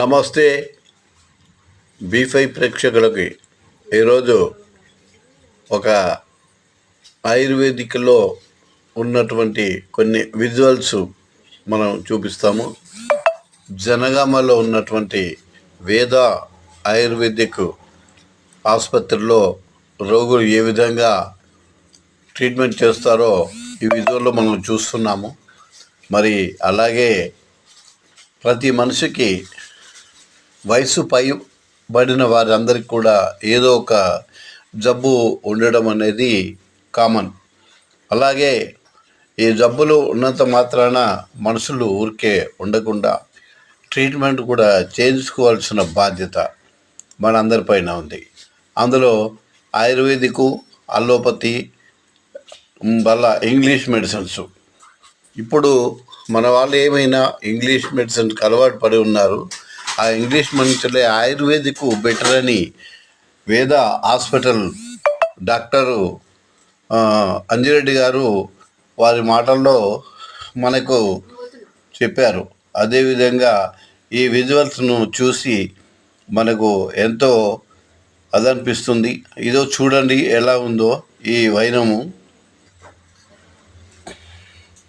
నమస్తే బీ5 ప్రేక్షకులకి. ఈరోజు ఒక ఆయుర్వేదిక్లో ఉన్నటువంటి కొన్ని విజువల్స్ మనం చూపిస్తాము. జనగామలో ఉన్నటువంటి వేద ఆయుర్వేదిక్ ఆసుపత్రిలో రోగులు ఏ విధంగా ట్రీట్మెంట్ చేస్తారో ఈ విజువల్లో మనం చూస్తున్నాము. మరి అలాగే ప్రతి మనిషికి వయసు పైబడిన వారందరికీ కూడా ఏదో ఒక జబ్బు ఉండడం అనేది కామన్. అలాగే ఈ జబ్బులు ఉన్నంత మాత్రాన మనుషులు ఊరికే ఉండకుండా ట్రీట్మెంట్ కూడా చేయించుకోవాల్సిన బాధ్యత మనందరిపైన ఉంది. అందులో ఆయుర్వేదిక్, అలోపతి వల్ల ఇంగ్లీష్ మెడిసిన్స్. ఇప్పుడు మన వాళ్ళు ఏమైనా ఇంగ్లీష్ మెడిసిన్కి అలవాటు పడి ఉన్నారు. ఆ ఇంగ్లీష్ మెడిసిన్లే ఆయుర్వేదిక్ బెటర్ అని వేద హాస్పిటల్ డాక్టరు అంజిరెడ్డి గారు వారి మాటల్లో మనకు చెప్పారు. అదేవిధంగా ఈ విజువల్స్ను చూసి మనకు ఎంతో అదనిపిస్తుంది. ఇదో చూడండి ఎలా ఉందో ఈ వైనము.